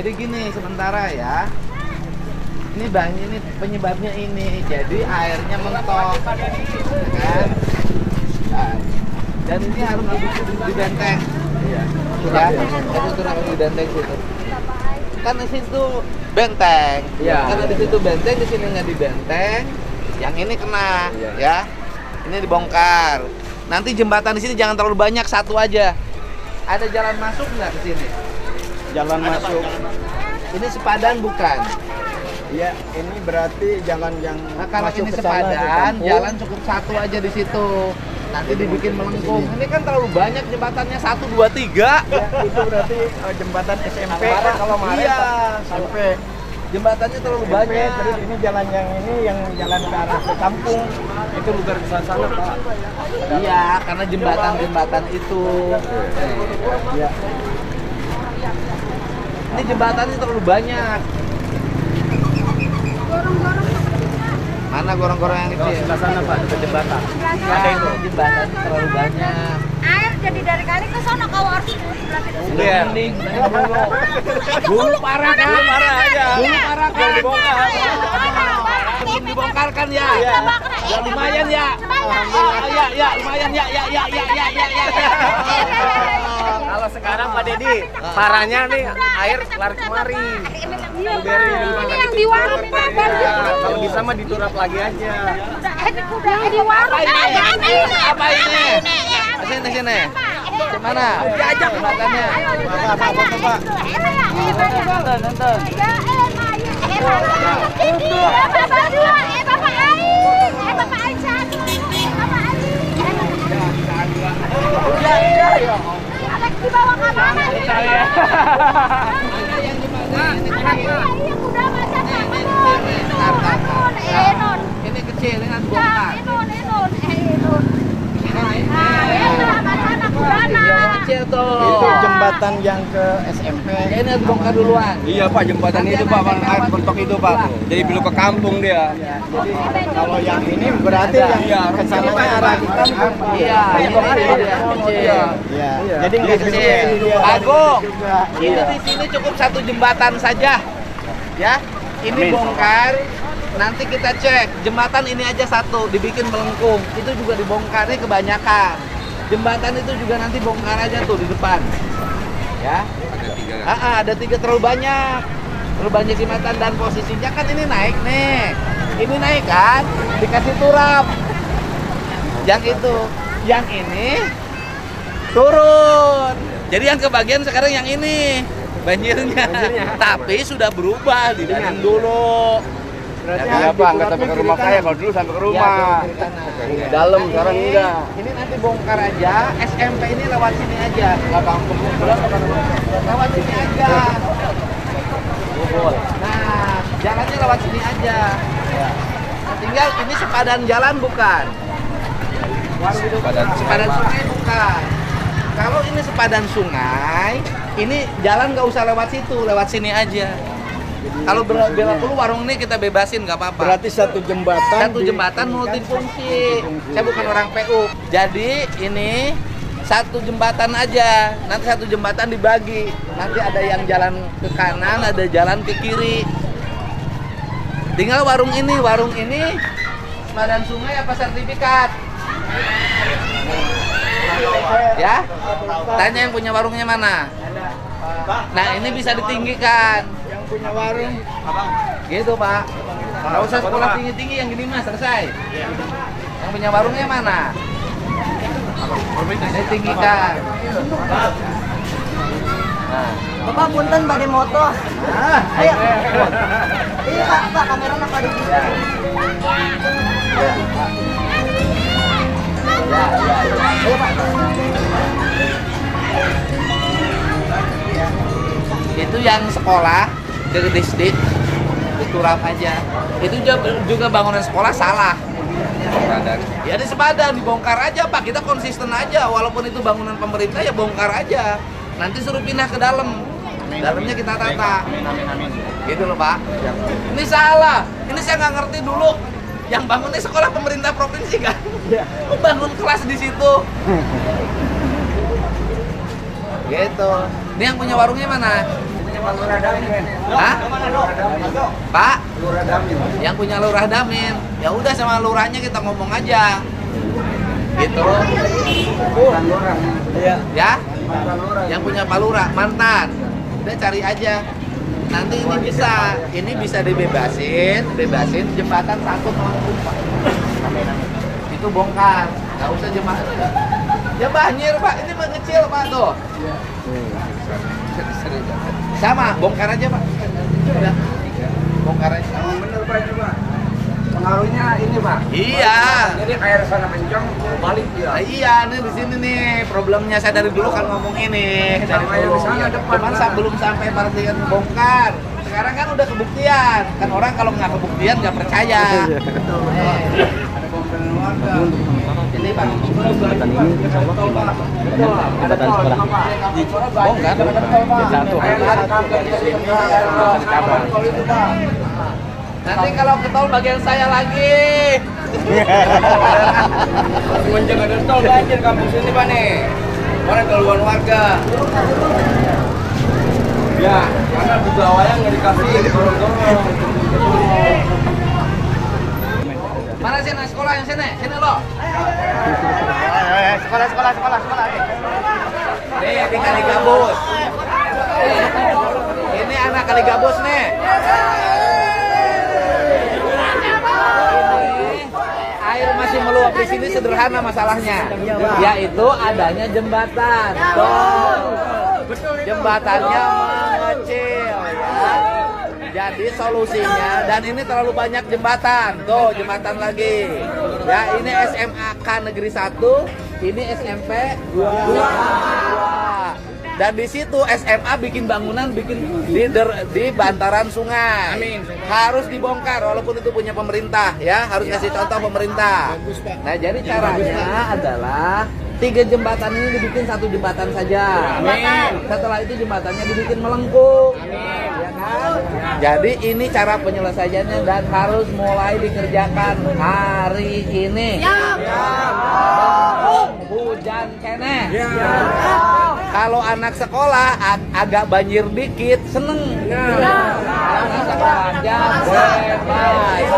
Jadi gini sementara ya, ini banyak ini penyebabnya ini, jadi airnya mentok, kan? Nah, dan ini harus di benteng, ya, itu turap di benteng situ. Kan di situ benteng, karena di situ benteng, di sini nggak di benteng, yang ini kena, ya, ini dibongkar. Nanti jembatan di sini jangan terlalu banyak, satu aja. Ada jalan masuk nggak ke sini? Jalan masuk. Ini sepadan bukan? Iya, ini berarti jalan yang Nah, kalau masuk ini ke sana, ke sepadan, kampung. jalan cukup satu aja di situ. Nanti dibikin melengkung. Ini kan terlalu banyak jembatannya 1, 2, 3. Ya, itu berarti jembatan SMP Antara- kalau Maret iya. sampai Jembatannya terlalu SMP, banyak. terus ini jalan yang ini yang jalan ke arah ke kampung. Itu lugar ke sana, Pak. Iya, karena jembatan-jembatan itu. Iya. Ini jembatannya terlalu banyak. Mana gorong-gorong yang kecil? Sebelah sana, Pak, ke jembatan. Ada itu jembatan terlalu banyak. Air jadi dari kali ke sono kau harus Sudah mending dulu parah kan? Dulu parah aja. Dulu parah kan? Belum dibongkar kan ya? Ya lumayan ya. Ya lumayan ya. Kalau sekarang Pak Dedi, parahnya nih air lari kemari. Ini yang di warung ini Ya, kalau bisa mah diturap lagi aja. udah di warung. Apa ini? Sini. Mana? Diajak jembatannya. Nonton. Dibawa ke mana? Ini kecil, ini harus bongkar. Yang kecil tuh. Itu jembatan yang ke SMP. Ini harus bongkar duluan. Iya Pak, jembatan itu Pak, Bang, air bentok itu Pak. Jadi belum ke kampung dia. Kalau yang ini berarti yang ke sana arah ke kampung. Iya, yang kecil. Iya. Jadi Ini nggak kecil. gede. Agung, ini di sini cukup satu jembatan saja. Ya, ini bongkar. Nanti kita cek jembatan ini aja satu, dibikin melengkung. Itu juga dibongkarnya kebanyakan. Jembatan itu juga nanti bongkar aja tuh di depan. Ya. Ada 3 terlalu banyak. Terlalu banyak jembatan dan posisinya kan ini naik nih. Ini naik kan, dikasih turap. Yang itu, yang ini turun. Jadi yang kebagian sekarang yang ini banjirnya. Tapi sudah berubah dibanding dulu. Ya Pak, nggak sampai ke rumah saya, kalau dulu sampai ke rumah. Iya, Dalam sekarang enggak. Ini nanti bongkar aja, SMP ini lewat sini aja. Lewat sini aja. Nah, jalannya lewat sini aja. Nah, tinggal ini sepadan jalan bukan? Sepadan sungai bukan. Kalau ini sepadan sungai, ini jalan nggak usah lewat situ, lewat sini aja. Kalau belok dulu warung ini kita bebasin nggak apa-apa. Berarti satu jembatan. Satu jembatan multifungsi. Saya bukan orang PU. Jadi ini satu jembatan aja. Nanti satu jembatan dibagi. Nanti ada yang jalan ke kanan, ada jalan ke kiri. Tinggal warung ini sepadan sungai apa sertifikat? Ya? Tanya yang punya warungnya mana? Nah, ini bisa ditinggikan. Punya warung. Gitu Pak. Nggak usah sekolah tinggi-tinggi yang gini mas, selesai. Yang punya warungnya mana? Ini tinggikan. Nah. Bapak punten bade moto. Ayo. Iya Pak, kamera apa di sini? Ya. Ayo Pak. Itu yang sekolah dari SD diturap aja. Itu juga bangunan sekolah salah. Ya di sepadan dibongkar aja Pak. Kita konsisten aja. Walaupun itu bangunan pemerintah ya bongkar aja. Nanti suruh pindah ke dalam. Dalamnya kita tata. Gitu loh Pak. Ini salah. Ini saya nggak ngerti dulu. Yang bangunnya sekolah pemerintah provinsi kan? Bangun kelas di situ. Gitu. Ini yang punya warungnya mana? Hah? Pak? Yang punya lurah Damin. Ya udah sama lurahnya kita ngomong aja. Gitu. Iya. Ya? Yang punya Pak Lurah, mantan. Udah cari aja. Nanti ini bisa bebasin jembatan sangkut melengkung, Pak. Itu bongkar. Nggak usah jembatan. Ya banjir, Pak. Ini mengecil, Pak, tuh. Sama, bongkar aja, Pak. Udah. Bongkar aja. Bener Pak itu Pak. Pengaruhnya ini Pak. Iya. Jadi air sana kencang balik dia. Nah, iya, nih di sini nih problemnya saya dari dulu kan ngomong ini dari Sama yang dulu. di sana depan, Cuman Pak. belum sampai perhatian bongkar. Sekarang kan udah kebuktian. Kan orang kalau nggak kebuktian nggak percaya. Betul. Ada komplain warga. Ini Pak. Jembatan ini insya Allah gimana Pak? Jembatan sekolah Bongkar. satu. Nanti kalau ke tol bagian saya lagi. Semenjak ada tol banjir kampung sini Pak nih. Mana keluhan warga? Ya, karena pegawainya nggak dikasih dorong-dorong. Mana sini sekolah yang sini? Sini lo. Sekolah. Nih, ini kali gabus. Ini anak kali gabus nih. Air masih meluap di sini sederhana masalahnya, yaitu adanya jembatan. Tuh, jembatannya mengecil ya. Jadi solusinya, dan ini terlalu banyak jembatan. Tuh, jembatan lagi. Ya, ini SMAK Negeri 1, ini SMP 2. Dan di situ SMA bikin bangunan di bantaran sungai. Amin. Harus dibongkar walaupun itu punya pemerintah ya, harus kasih contoh pemerintah. Nah, jadi caranya adalah 3 jembatan ini dibikin 1 jembatan saja. Amin. Setelah itu jembatannya dibikin melengkung. Ya kan? Jadi ini cara penyelesaiannya dan harus mulai dikerjakan hari ini. Hujan kene. Kalau anak sekolah agak banjir dikit seneng. Anak sekolahnya bebas.